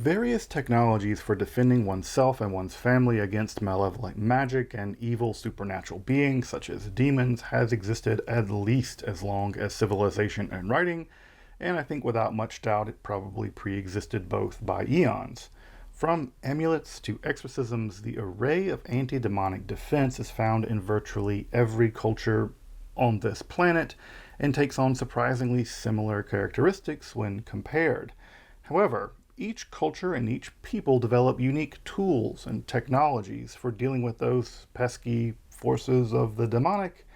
Various technologies for defending oneself and one's family against malevolent magic and evil supernatural beings such as demons has existed at least as long as civilization and writing, and I think without much doubt it probably pre-existed both by eons. From amulets to exorcisms, the array of anti-demonic defense is found in virtually every culture on this planet and takes on surprisingly similar characteristics when compared. However, each culture and each people develop unique tools and technologies for dealing with those pesky forces of the demonic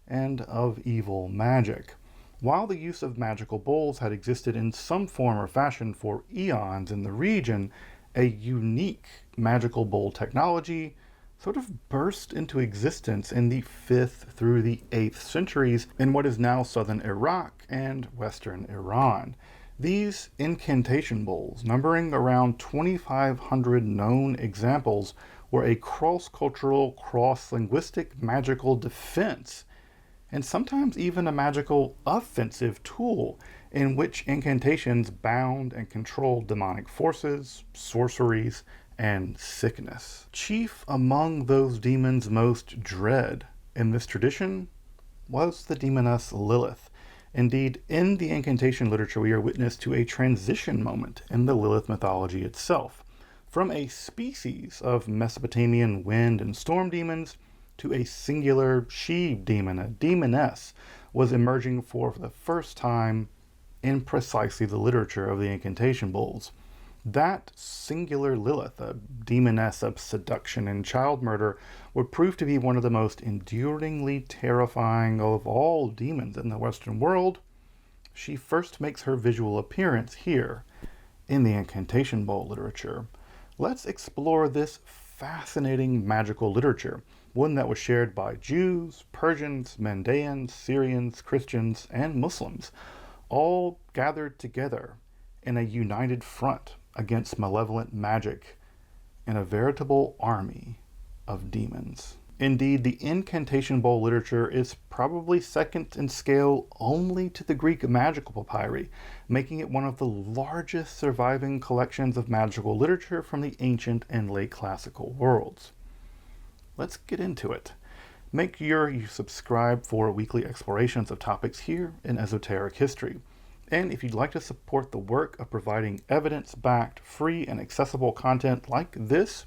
and of evil magic. While the use of magical bowls had existed in some form or fashion for eons in the region, a unique magical bowl technology sort of burst into existence in the 5th through the 8th centuries in what is now southern Iraq and western Iran. These incantation bowls, numbering around 2,500 known examples, were a cross-cultural, cross-linguistic magical defense, and sometimes even a magical offensive tool in which incantations bound and controlled demonic forces, sorceries, and sickness. Chief among those demons most dread in this tradition was the demoness Lilith. Indeed, in the incantation literature, we are witness to a transition moment in the Lilith mythology itself. From a species of Mesopotamian wind and storm demons to a singular she-demon, a demoness, was emerging for the first time in precisely the literature of the incantation bowls. That singular Lilith, a demoness of seduction and child murder, would prove to be one of the most enduringly terrifying of all demons in the Western world. She first makes her visual appearance here in the incantation bowl literature. Let's explore this fascinating magical literature, one that was shared by Jews, Persians, Mandaeans, Syrians, Christians, and Muslims, all gathered together in a united front against malevolent magic in a veritable army of demons. Indeed, the incantation bowl literature is probably second in scale only to the Greek magical papyri, making it one of the largest surviving collections of magical literature from the ancient and late classical worlds. Let's get into it. Make sure you subscribe for weekly explorations of topics here in esoteric history. And if you'd like to support the work of providing evidence-backed, free, and accessible content like this,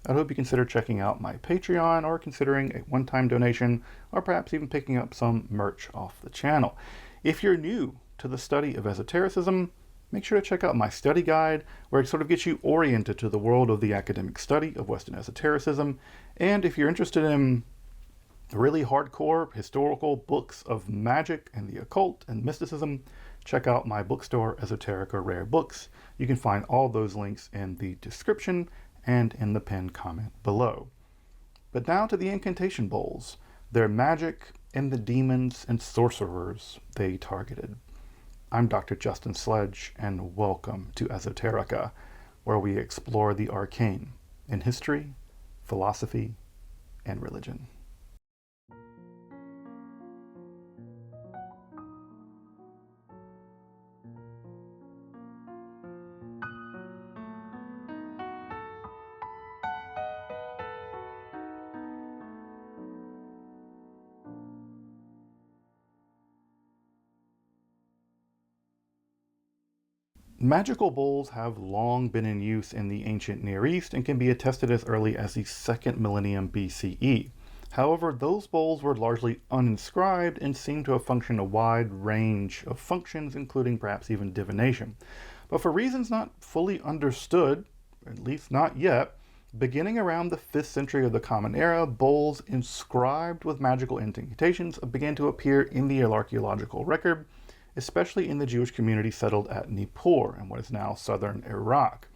I hope you consider checking out my Patreon or considering a one-time donation or perhaps even picking up some merch off the channel. If you're new to the study of esotericism, make sure to check out my study guide where it sort of gets you oriented to the world of the academic study of Western esotericism. And if you're interested in really hardcore historical books of magic and the occult and mysticism, check out my bookstore, Esoterica Rare Books. You can find all those links in the description and in the pinned comment below. But now to the incantation bowls, their magic and the demons and sorcerers they targeted. I'm Dr. Justin Sledge, and welcome to Esoterica, where we explore the arcane in history, philosophy, and religion. Magical bowls have long been in use in the ancient Near East and can be attested as early as the 2nd millennium BCE. However, those bowls were largely uninscribed and seem to have functioned a wide range of functions, including perhaps even divination. But for reasons not fully understood, at least not yet, beginning around the 5th century of the Common Era, bowls inscribed with magical incantations began to appear in the archaeological record, especially in the Jewish community settled at Nippur in what is now southern Iraq.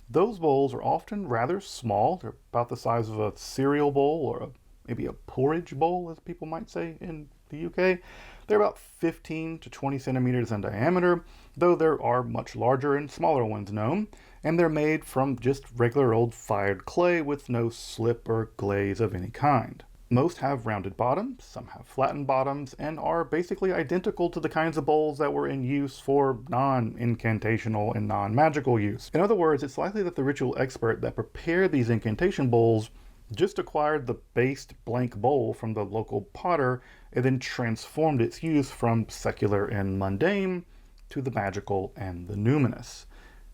Those bowls are often rather small. They're about the size of a cereal bowl or maybe a porridge bowl, as people might say in the UK. They're about 15 to 20 centimeters in diameter, though there are much larger and smaller ones known, and they're made from just regular old fired clay with no slip or glaze of any kind. Most have rounded bottoms, some have flattened bottoms, and are basically identical to the kinds of bowls that were in use for non-incantational and non-magical use. In other words, it's likely that the ritual expert that prepared these incantation bowls just acquired the based blank bowl from the local potter and then transformed its use from secular and mundane to the magical and the numinous.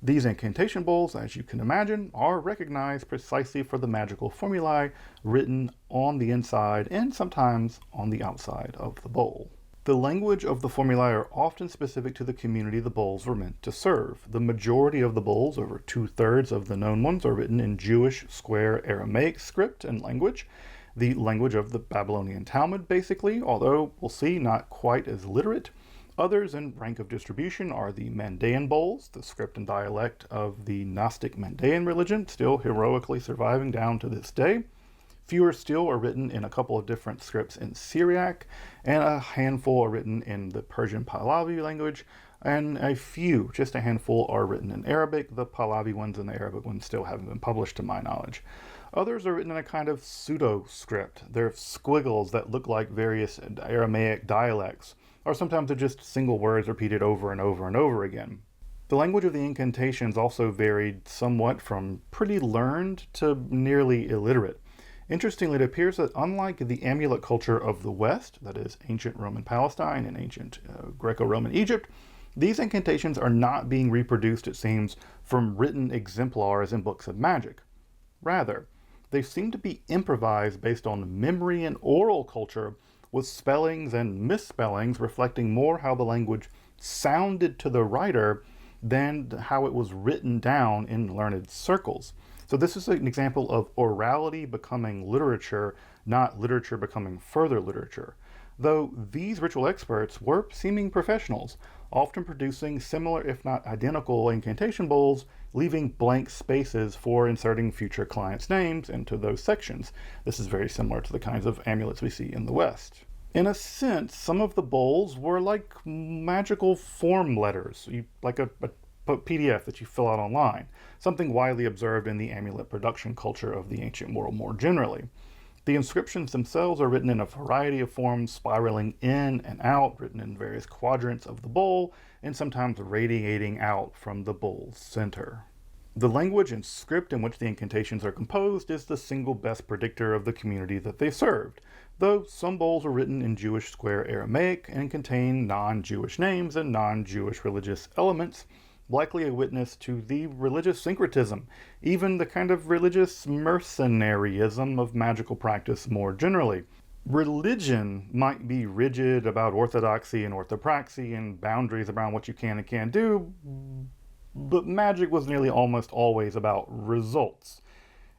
These incantation bowls, as you can imagine, are recognized precisely for the magical formulae written on the inside and sometimes on the outside of the bowl. The language of the formulae are often specific to the community the bowls were meant to serve. The majority of the bowls, over 2/3 of the known ones, are written in Jewish square Aramaic script and language, the language of the Babylonian Talmud basically, although we'll see not quite as literate. Others in rank of distribution are the Mandaean bowls, the script and dialect of the Gnostic Mandaean religion, still heroically surviving down to this day. Fewer still are written in a couple of different scripts in Syriac, and a handful are written in the Persian Pahlavi language, and a few, just a handful, are written in Arabic. The Pahlavi ones and the Arabic ones still haven't been published to my knowledge. Others are written in a kind of pseudo-script. They're squiggles that look like various Aramaic dialects, or sometimes they're just single words repeated over and over and over again. The language of the incantations also varied somewhat from pretty learned to nearly illiterate. Interestingly, it appears that unlike the amulet culture of the West, that is ancient Roman Palestine and ancient Greco-Roman Egypt, these incantations are not being reproduced, it seems, from written exemplars in books of magic. Rather, they seem to be improvised based on memory and oral culture, with spellings and misspellings reflecting more how the language sounded to the writer than how it was written down in learned circles. So this is an example of orality becoming literature, not literature becoming further literature. Though these ritual experts were seeming professionals, often producing similar if not identical incantation bowls, leaving blank spaces for inserting future clients' names into those sections. This is very similar to the kinds of amulets we see in the West. In a sense, some of the bowls were like magical form letters, like a PDF that you fill out online, something widely observed in the amulet production culture of the ancient world more generally. The inscriptions themselves are written in a variety of forms, spiraling in and out, written in various quadrants of the bowl, and sometimes radiating out from the bowl's center. The language and script in which the incantations are composed is the single best predictor of the community that they served, though some bowls are written in Jewish square Aramaic and contain non-Jewish names and non-Jewish religious elements, likely a witness to the religious syncretism, even the kind of religious mercenaryism of magical practice more generally. Religion might be rigid about orthodoxy and orthopraxy and boundaries around what you can and can't do, but magic was nearly almost always about results.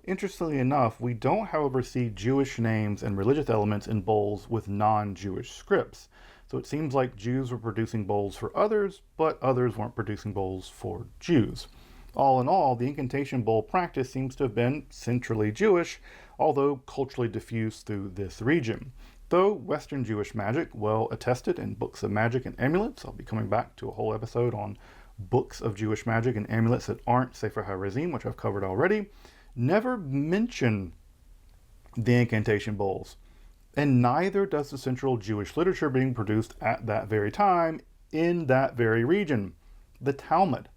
Interestingly enough, we don't, however, see Jewish names and religious elements in bowls with non-Jewish scripts. So it seems like Jews were producing bowls for others, but others weren't producing bowls for Jews. All in all, the incantation bowl practice seems to have been centrally Jewish, although culturally diffused through this region. Though Western Jewish magic, well attested in books of magic and amulets, I'll be coming back to a whole episode on books of Jewish magic and amulets that aren't Sefer HaRazim, which I've covered already, never mention the incantation bowls. And neither does the central Jewish literature being produced at that very time in that very region. The Talmud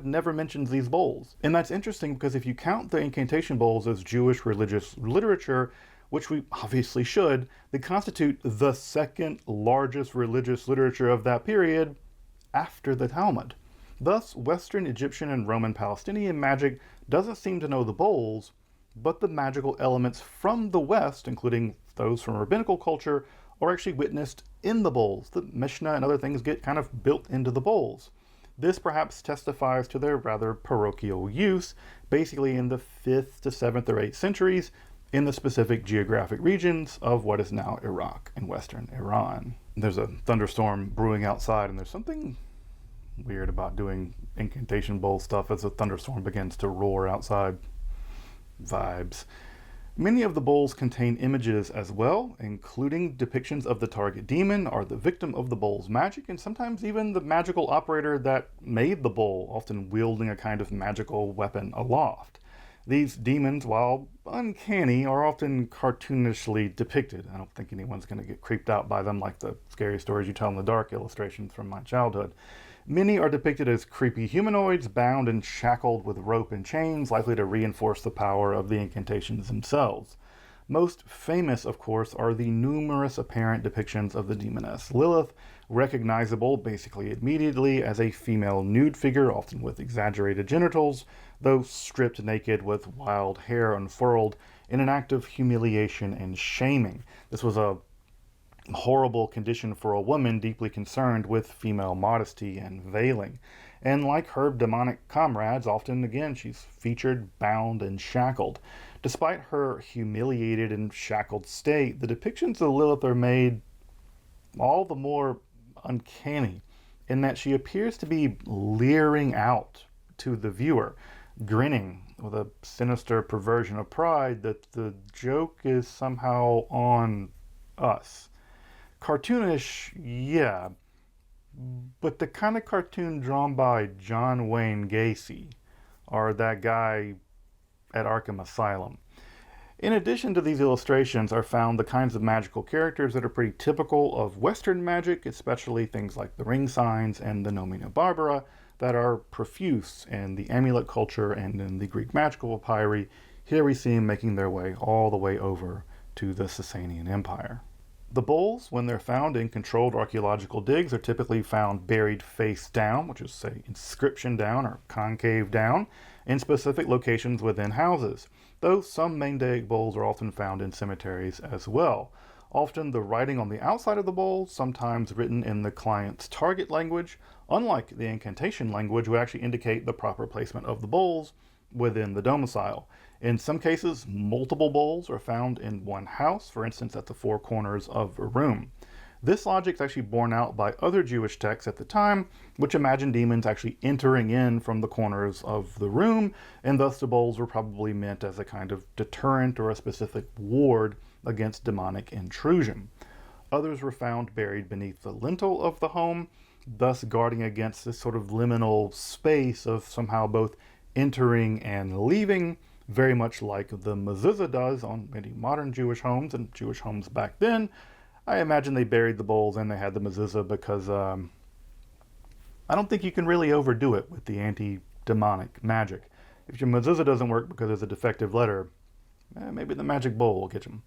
never mentions these bowls. And that's interesting because if you count the incantation bowls as Jewish religious literature, which we obviously should, they constitute the second largest religious literature of that period after the Talmud. Thus, Western Egyptian and Roman Palestinian magic doesn't seem to know the bowls, but the magical elements from the West, including those from rabbinical culture, are actually witnessed in the bowls. The Mishnah and other things get kind of built into the bowls. This perhaps testifies to their rather parochial use, basically in the 5th to 7th or 8th centuries, in the specific geographic regions of what is now Iraq and Western Iran. There's a thunderstorm brewing outside, and there's something weird about doing incantation bowl stuff as a thunderstorm begins to roar outside. Vibes. Many of the bowls contain images as well, including depictions of the target demon or the victim of the bowl's magic, and sometimes even the magical operator that made the bowl, often wielding a kind of magical weapon aloft. These demons, while uncanny, are often cartoonishly depicted. I don't think anyone's going to get creeped out by them like the scary stories you tell in the dark illustrations from my childhood. Many are depicted as creepy humanoids bound and shackled with rope and chains, likely to reinforce the power of the incantations themselves. Most famous, of course, are the numerous apparent depictions of the demoness Lilith, recognizable basically immediately as a female nude figure, often with exaggerated genitals, though stripped naked with wild hair unfurled in an act of humiliation and shaming. This was a horrible condition for a woman deeply concerned with female modesty and veiling. And like her demonic comrades, often again she's featured bound and shackled. Despite her humiliated and shackled state, the depictions of Lilith are made all the more uncanny in that she appears to be leering out to the viewer, grinning with a sinister perversion of pride that the joke is somehow on us. Cartoonish, yeah, but the kind of cartoon drawn by John Wayne Gacy, or that guy at Arkham Asylum. In addition to these illustrations are found the kinds of magical characters that are pretty typical of Western magic, especially things like the ring signs and the Nomina Barbara, that are profuse in the amulet culture and in the Greek magical papyri. Here we see them making their way all the way over to the Sasanian Empire. The bowls, when they're found in controlled archaeological digs, are typically found buried face down, which is, say, inscription down or concave down, in specific locations within houses, though some Mandaic bowls are often found in cemeteries as well. Often the writing on the outside of the bowl, sometimes written in the client's target language, unlike the incantation language, would actually indicate the proper placement of the bowls within the domicile. In some cases, multiple bowls are found in one house, for instance at the four corners of a room. This logic is actually borne out by other Jewish texts at the time, which imagine demons actually entering in from the corners of the room, and thus the bowls were probably meant as a kind of deterrent or a specific ward against demonic intrusion. Others were found buried beneath the lintel of the home, thus guarding against this sort of liminal space of somehow both entering and leaving, very much like the mezuzah does on many modern Jewish homes and Jewish homes back then. I imagine they buried the bowls and they had the mezuzah because I don't think you can really overdo it with the anti-demonic magic. If your mezuzah doesn't work because there's a defective letter, maybe the magic bowl will get you.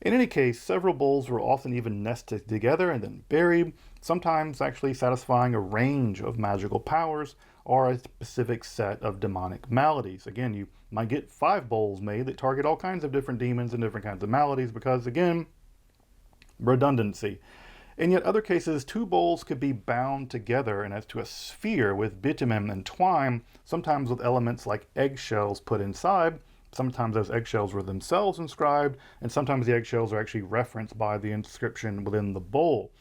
In any case, several bowls were often even nested together and then buried, sometimes actually satisfying a range of magical powers or a specific set of demonic maladies. Again, you might get 5 bowls made that target all kinds of different demons and different kinds of maladies because, again, redundancy. In yet other cases, 2 bowls could be bound together and as to a sphere with bitumen and twine, sometimes with elements like eggshells put inside. Sometimes those eggshells were themselves inscribed, and sometimes the eggshells are actually referenced by the inscription within the bowl,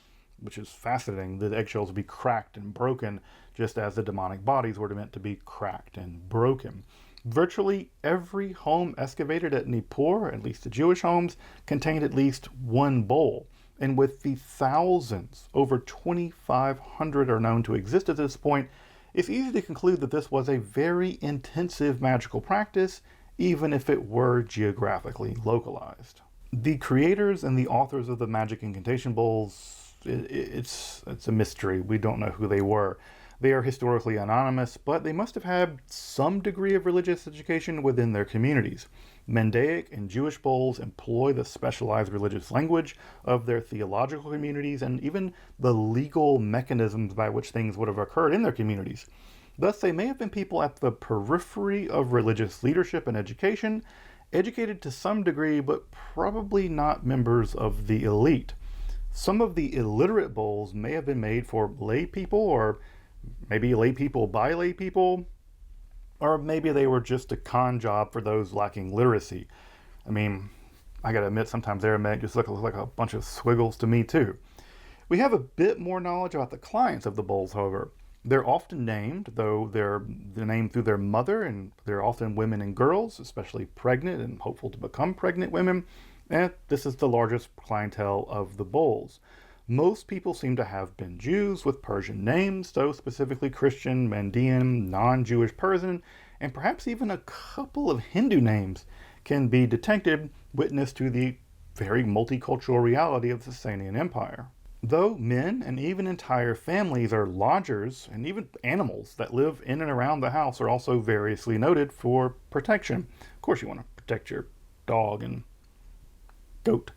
which is fascinating. The eggshells would be cracked and broken, just as the demonic bodies were meant to be cracked and broken. Virtually every home excavated at Nippur, at least the Jewish homes, contained at least one bowl. And with the thousands, over 2,500 are known to exist at this point, it's easy to conclude that this was a very intensive magical practice, even if it were geographically localized. The creators and the authors of the Magic Incantation Bowls, it's a mystery. We don't know who they were. They are historically anonymous, but they must have had some degree of religious education within their communities. Mandaic and Jewish bowls employ the specialized religious language of their theological communities and even the legal mechanisms by which things would have occurred in their communities. Thus, they may have been people at the periphery of religious leadership and education, educated to some degree, but probably not members of the elite. Some of the illiterate bowls may have been made for lay people, or maybe lay people by lay people, or maybe they were just a con job for those lacking literacy. I mean, I gotta admit, sometimes Aramaic just looks like a bunch of squiggles to me too. We have a bit more knowledge about the clients of the bowls, however. They're often named, though they're named through their mother, and they're often women and girls, especially pregnant and hopeful to become pregnant women. And this is the largest clientele of the bowls. Most people seem to have been Jews with Persian names, though specifically Christian, Mandean, non-Jewish Persian, and perhaps even a couple of Hindu names can be detected, witness to the very multicultural reality of the Sasanian Empire. Though men and even entire families are lodgers, and even animals that live in and around the house are also variously noted for protection. Of course, you want to protect your dog and goat.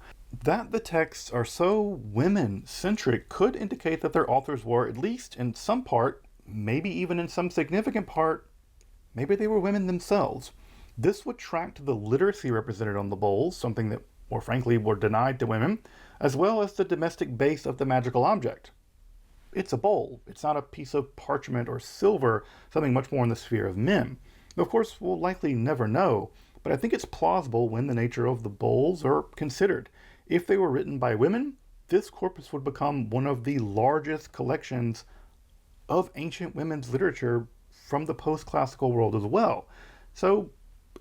That the texts are so women-centric could indicate that their authors were, at least in some part, maybe even in some significant part, maybe they were women themselves. This would track to the literacy represented on the bowls, something that, more frankly, were denied to women, as well as the domestic base of the magical object. It's a bowl. It's not a piece of parchment or silver, something much more in the sphere of men. Of course, we'll likely never know, but I think it's plausible when the nature of the bowls are considered. If they were written by women, this corpus would become one of the largest collections of ancient women's literature from the post-classical world as well. So,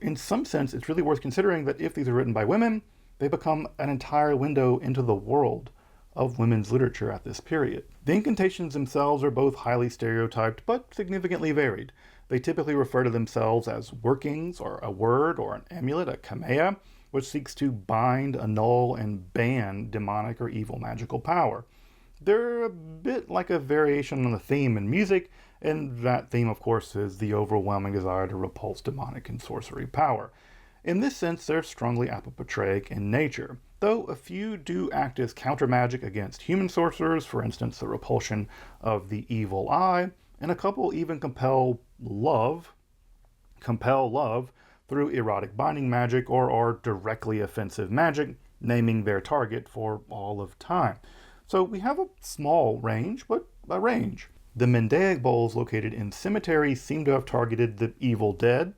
in some sense, it's really worth considering that if these are written by women, they become an entire window into the world of women's literature at this period. The incantations themselves are both highly stereotyped, but significantly varied. They typically refer to themselves as workings, or a word, or an amulet, a kamea, which seeks to bind, annul, and ban demonic or evil magical power. They're a bit like a variation on a theme in music, and that theme, of course, is the overwhelming desire to repulse demonic and sorcery power. In this sense, they're strongly apopatreic in nature, though a few do act as counter-magic against human sorcerers, for instance, the repulsion of the evil eye, and a couple even compel love through erotic binding magic or are directly offensive magic, naming their target for all of time. So we have a small range, but a range. The Mendaic bowls located in cemeteries seem to have targeted the evil dead,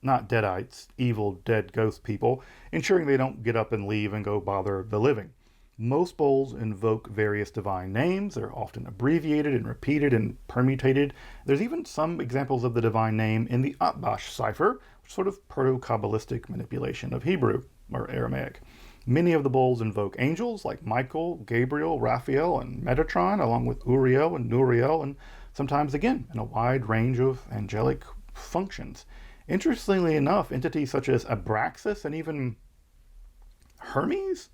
not deadites, evil dead ghost people, ensuring they don't get up and leave and go bother the living. Most bowls invoke various divine names. They're often abbreviated and repeated and permutated. There's even some examples of the divine name in the Atbash cipher, which is sort of proto-Kabbalistic manipulation of Hebrew, or Aramaic. Many of the bowls invoke angels like Michael, Gabriel, Raphael, and Metatron, along with Uriel and Nuriel, and sometimes, again, in a wide range of angelic functions. Interestingly enough, entities such as Abraxas and even Hermes,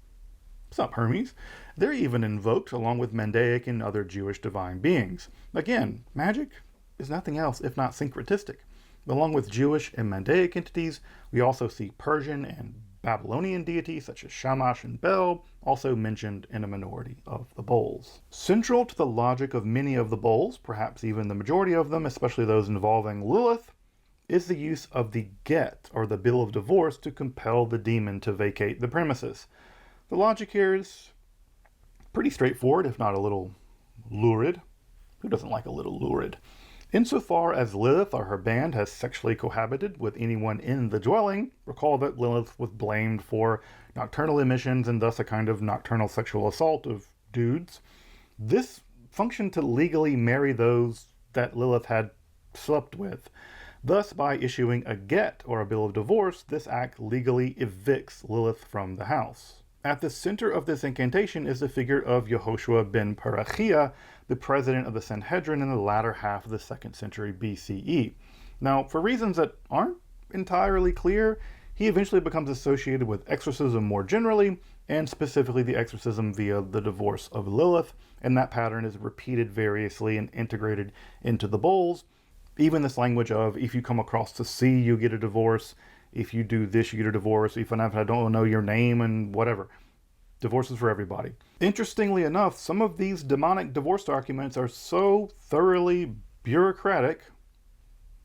they're even invoked along with Mendaic and other Jewish divine beings. Again, magic is nothing else if not syncretistic. Along with Jewish and Mendaic entities, we also see Persian and Babylonian deities such as Shamash and Bel, also mentioned in a minority of the bowls. Central to the logic of many of the bowls, perhaps even the majority of them, especially those involving Lilith, is the use of the get, or the bill of divorce, to compel the demon to vacate the premises. The logic here is pretty straightforward, if not a little lurid. Who doesn't like a little lurid? Insofar as Lilith or her band has sexually cohabited with anyone in the dwelling, recall that Lilith was blamed for nocturnal emissions and thus a kind of nocturnal sexual assault of dudes. This functioned to legally marry those that Lilith had slept with. Thus, by issuing a get or a bill of divorce, this act legally evicts Lilith from the house. At the center of this incantation is the figure of Yehoshua ben Parachia, the president of the Sanhedrin in the latter half of the 2nd century BCE. Now, for reasons that aren't entirely clear, he eventually becomes associated with exorcism more generally, and specifically the exorcism via the divorce of Lilith, and that pattern is repeated variously and integrated into the bowls. Even this language of, if you come across the sea, you get a divorce. If you do this, you get a divorce. Even if I don't know your name and whatever. Divorces for everybody. Interestingly enough, some of these demonic divorce documents are so thoroughly bureaucratic,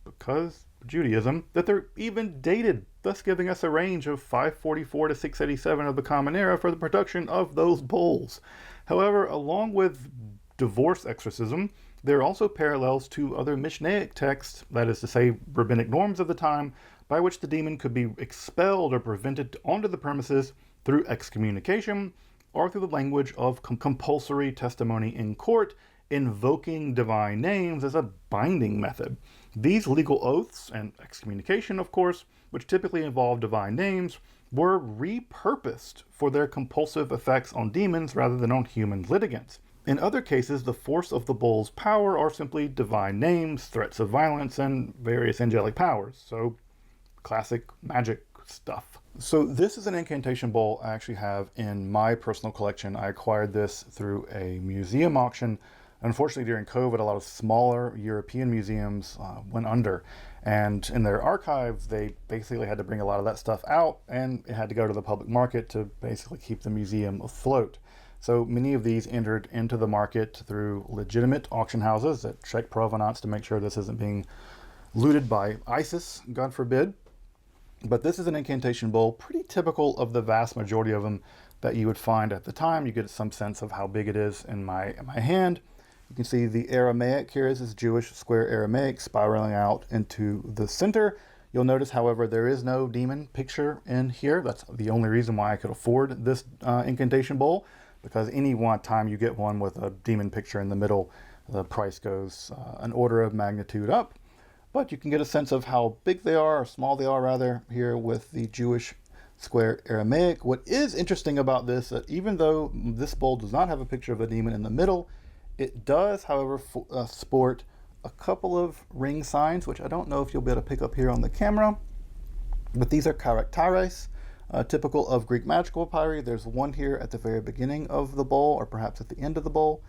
because Judaism, that they're even dated, thus giving us a range of 544 to 687 of the Common Era for the production of those bowls. However, along with divorce exorcism, there are also parallels to other Mishnaic texts, that is to say, rabbinic norms of the time, by which the demon could be expelled or prevented onto the premises through excommunication or through the language of compulsory testimony in court, invoking divine names as a binding method. These legal oaths and excommunication, of course, which typically involve divine names, were repurposed for their compulsive effects on demons rather than on human litigants. In other cases, the force of the bowl's power are simply divine names, threats of violence, and various angelic powers. So, classic magic stuff. So this is an incantation bowl I actually have in my personal collection. I acquired this through a museum auction. Unfortunately, during COVID, a lot of smaller European museums went under. And in their archives, they basically had to bring a lot of that stuff out, and it had to go to the public market to basically keep the museum afloat. So many of these entered into the market through legitimate auction houses that check provenance to make sure this isn't being looted by ISIS, God forbid. But this is an incantation bowl, pretty typical of the vast majority of them that you would find at the time. You get some sense of how big it is in my hand. You can see the Aramaic here is this Jewish square Aramaic spiraling out into the center. You'll notice, however, there is no demon picture in here. That's the only reason why I could afford this incantation bowl, because any one time you get one with a demon picture in the middle, the price goes an order of magnitude up. But you can get a sense of how big they are, or small they are rather, here with the Jewish square Aramaic. What is interesting about this, that even though this bowl does not have a picture of a demon in the middle, it does, however, sport a couple of ring signs, which I don't know if you'll be able to pick up here on the camera. But these are characteres, typical of Greek magical papyri. There's one here at the very beginning of the bowl, or perhaps at the end of the bowl.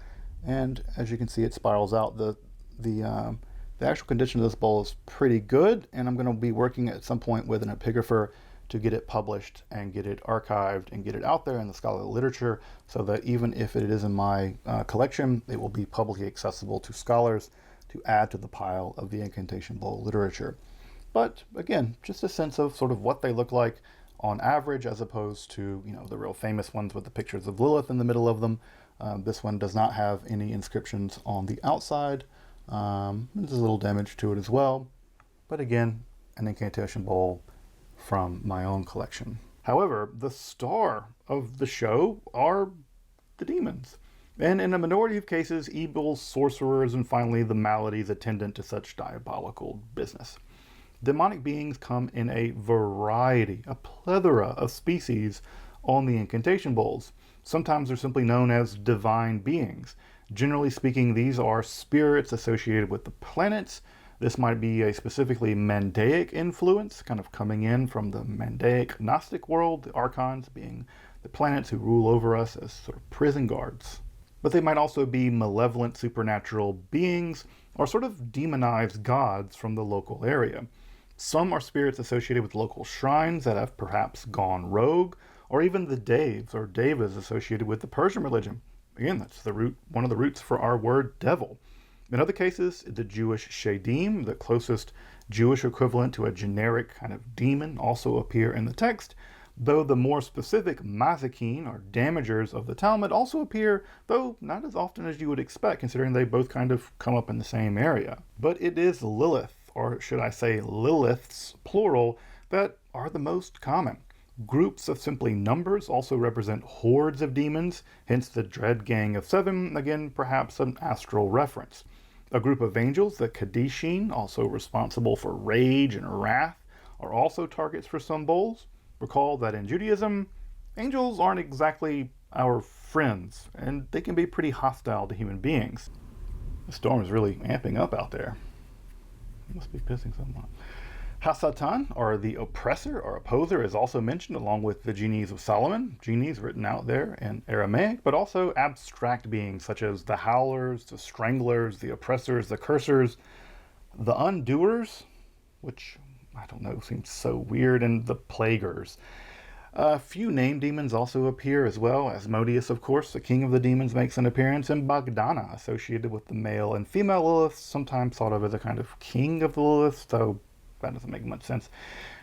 And as you can see, it spirals out. The actual condition of this bowl is pretty good, and I'm going to be working at some point with an epigrapher to get it published and get it archived and get it out there in the scholarly literature, so that even if it is in my collection, it will be publicly accessible to scholars to add to the pile of the incantation bowl literature. But again, just a sense of sort of what they look like on average, as opposed to, you know, the real famous ones with the pictures of Lilith in the middle of them. This one does not have any inscriptions on the outside. There's a little damage to it as well, but again, an incantation bowl from my own collection. However, the star of the show are the demons, and in a minority of cases, evil sorcerers, and finally the maladies attendant to such diabolical business. Demonic beings come in a variety, a plethora of species on the incantation bowls. Sometimes they're simply known as divine beings. Generally speaking, these are spirits associated with the planets. This might be a specifically Mandaic influence, kind of coming in from the Mandaic Gnostic world, the archons being the planets who rule over us as sort of prison guards. But they might also be malevolent supernatural beings, or sort of demonized gods from the local area. Some are spirits associated with local shrines that have perhaps gone rogue, or even the Deves or Devas associated with the Persian religion. Again, that's the root, one of the roots for our word devil. In other cases, the Jewish shadim, the closest Jewish equivalent to a generic kind of demon, also appear in the text, though the more specific mazakin, or damagers of the Talmud, also appear, though not as often as you would expect, considering they both kind of come up in the same area. But it is Lilith, or should I say Liliths, plural, that are the most common. Groups of simply numbers also represent hordes of demons, hence the dread gang of seven, again perhaps an astral reference. A group of angels, the Kadishin, also responsible for rage and wrath, are also targets for some bowls. Recall that in Judaism, angels aren't exactly our friends, and they can be pretty hostile to human beings. The storm is really amping up out there. It must be pissing someone. Hasatan, or the oppressor or opposer, is also mentioned along with the genies of Solomon, genies written out there in Aramaic, but also abstract beings such as the howlers, the stranglers, the oppressors, the cursors, the undoers, which, I don't know, seems so weird, and the plaguers. A few named demons also appear as well. Asmodeus, of course, the king of the demons, makes an appearance, and Bogdana, associated with the male and female Lilith, sometimes thought of as a kind of king of the Lilith, so that doesn't make much sense.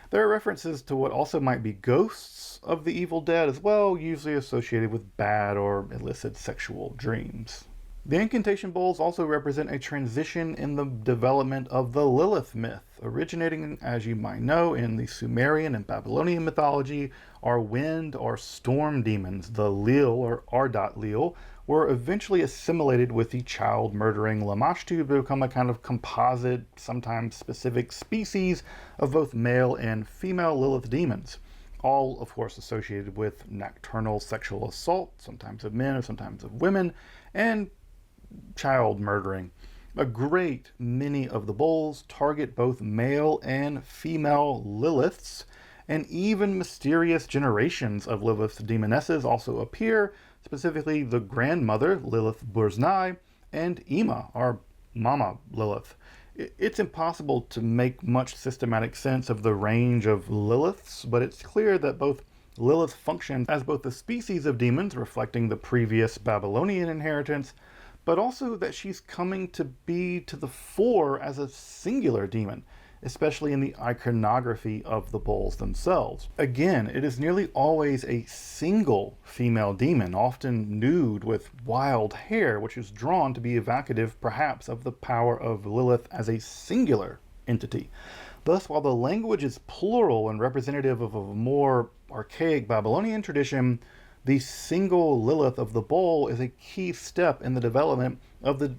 There are references to what also might be ghosts of the evil dead as well, usually associated with bad or illicit sexual dreams. The incantation bowls also represent a transition in the development of the Lilith myth. Originating, as you might know, in the Sumerian and Babylonian mythology, are wind or storm demons. The Lil, or Ardat Lil, were eventually assimilated with the child-murdering Lamashtu to become a kind of composite, sometimes specific species of both male and female Lilith demons. all of course associated with nocturnal sexual assault, sometimes of men or sometimes of women, and child murdering. A great many of the bowls target both male and female Liliths, and even mysterious generations of Lilith demonesses also appear, specifically the grandmother, Lilith Burznai, and Ima, our Mama Lilith. It's impossible to make much systematic sense of the range of Liliths, but it's clear that both Lilith functions as both a species of demons reflecting the previous Babylonian inheritance, but also that she's coming to be to the fore as a singular demon, especially in the iconography of the bowls themselves. Again, it is nearly always a single female demon, often nude with wild hair, which is drawn to be evocative perhaps of the power of Lilith as a singular entity. Thus, while the language is plural and representative of a more archaic Babylonian tradition, the single Lilith of the bowl is a key step in the development of the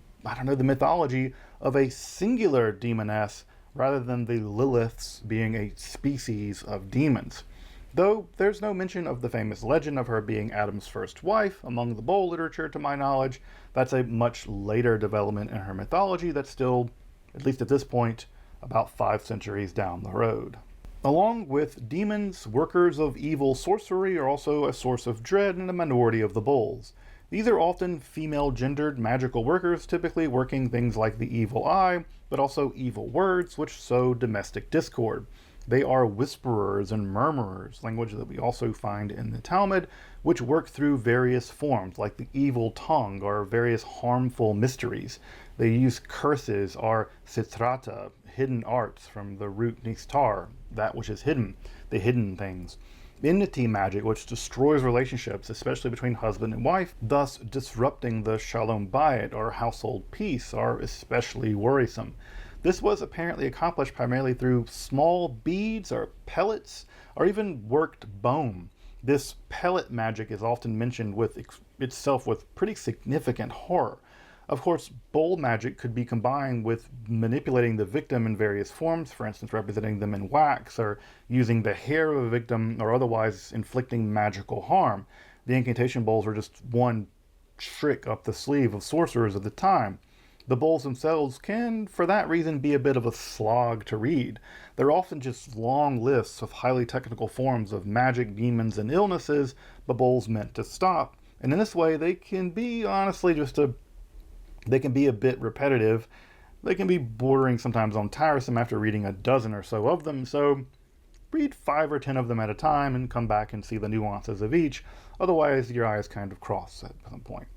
mythology of a singular demoness rather than the Liliths being a species of demons. Though there's no mention of the famous legend of her being Adam's first wife among the bowl literature to my knowledge. That's a much later development in her mythology that's still, at least at this point, about 5 centuries down the road. Along with demons, workers of evil sorcery are also a source of dread in a minority of the bowls. These are often female-gendered magical workers, typically working things like the evil eye, but also evil words, which sow domestic discord. They are whisperers and murmurers, language that we also find in the Talmud, which work through various forms, like the evil tongue or various harmful mysteries. They use curses or sitrata, hidden arts from the root nistar, that which is hidden, the hidden things. Enmity magic, which destroys relationships, especially between husband and wife, thus disrupting the shalom bayit, or household peace, are especially worrisome. This was apparently accomplished primarily through small beads or pellets, or even worked bone. This pellet magic is often mentioned with itself with pretty significant horror. Of course, bowl magic could be combined with manipulating the victim in various forms, for instance, representing them in wax, or using the hair of a victim, or otherwise inflicting magical harm. The incantation bowls were just one trick up the sleeve of sorcerers of the time. The bowls themselves can, for that reason, be a bit of a slog to read. They're often just long lists of highly technical forms of magic, demons, and illnesses, but bowls meant to stop. And in this way, they can be, honestly, they can be a bit repetitive. They can be bordering sometimes on tiresome after reading a dozen or so of them, so read 5 or 10 of them at a time and come back and see the nuances of each, otherwise your eyes kind of cross at some point.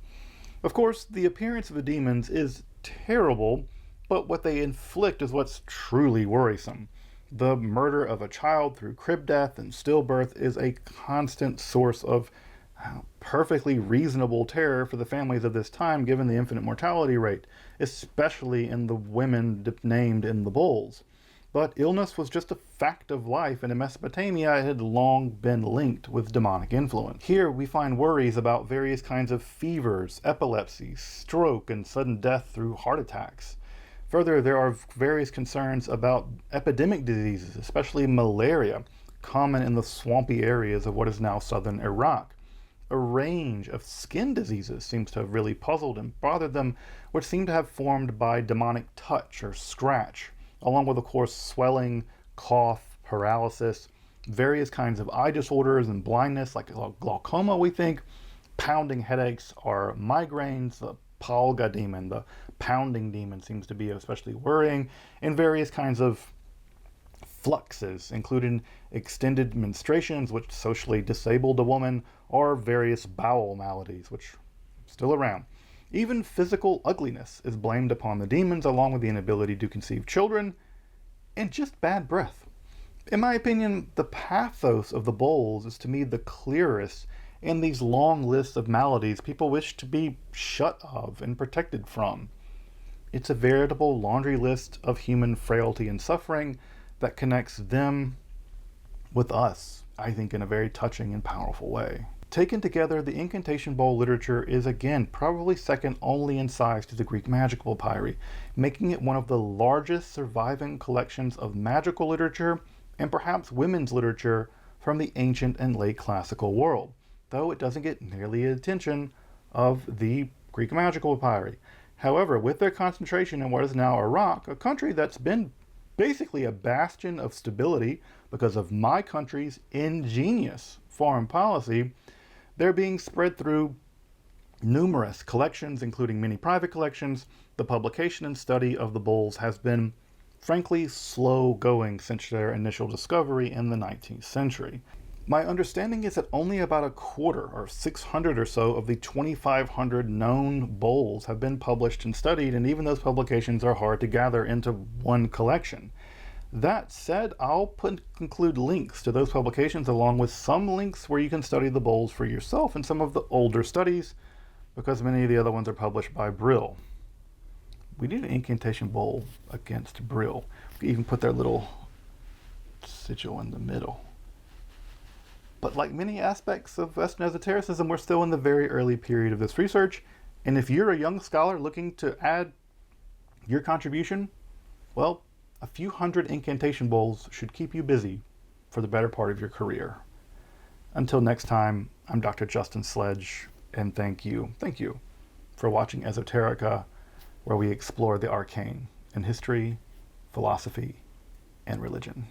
Of course, the appearance of the demons is terrible, but what they inflict is what's truly worrisome. The murder of a child through crib death and stillbirth is a constant source of perfectly reasonable terror for the families of this time, given the infinite mortality rate, especially in the women named in the bowls. But illness was just a fact of life, and in Mesopotamia it had long been linked with demonic influence. Here we find worries about various kinds of fevers, epilepsy, stroke, and sudden death through heart attacks. Further, there are various concerns about epidemic diseases, especially malaria, common in the swampy areas of what is now southern Iraq. A range of skin diseases seems to have really puzzled and bothered them, which seem to have formed by demonic touch or scratch, along with, of course, swelling, cough, paralysis, various kinds of eye disorders and blindness, like glaucoma, we think, pounding headaches or migraines. The palga demon, the pounding demon, seems to be especially worrying, and various kinds of fluxes, including extended menstruations, which socially disabled a woman, or various bowel maladies, which are still around. Even physical ugliness is blamed upon the demons, along with the inability to conceive children, and just bad breath. In my opinion, the pathos of the bowls is to me the clearest in these long lists of maladies people wish to be shut of and protected from. It's a veritable laundry list of human frailty and suffering that connects them with us, I think, in a very touching and powerful way. Taken together, the Incantation Bowl literature is again probably second only in size to the Greek magical papyri, making it one of the largest surviving collections of magical literature and perhaps women's literature from the ancient and late classical world, though it doesn't get nearly the attention of the Greek magical papyri. However, with their concentration in what is now Iraq, a country that's been basically a bastion of stability because of my country's ingenious foreign policy, they're being spread through numerous collections, including many private collections. The publication and study of the bowls has been, frankly, slow going since their initial discovery in the 19th century. My understanding is that only about a quarter, or 600 or so, of the 2,500 known bowls have been published and studied, and even those publications are hard to gather into one collection. That said, I'll include links to those publications along with some links where you can study the bowls for yourself and some of the older studies, because many of the other ones are published by Brill. We need an incantation bowl against Brill. We can even put their little sigil in the middle. But like many aspects of Western esotericism, we're still in the very early period of this research, and if you're a young scholar looking to add your contribution, well, a few hundred incantation bowls should keep you busy for the better part of your career. Until next time, I'm Dr. Justin Sledge, and thank you for watching Esoterica, where we explore the arcane in history, philosophy, and religion.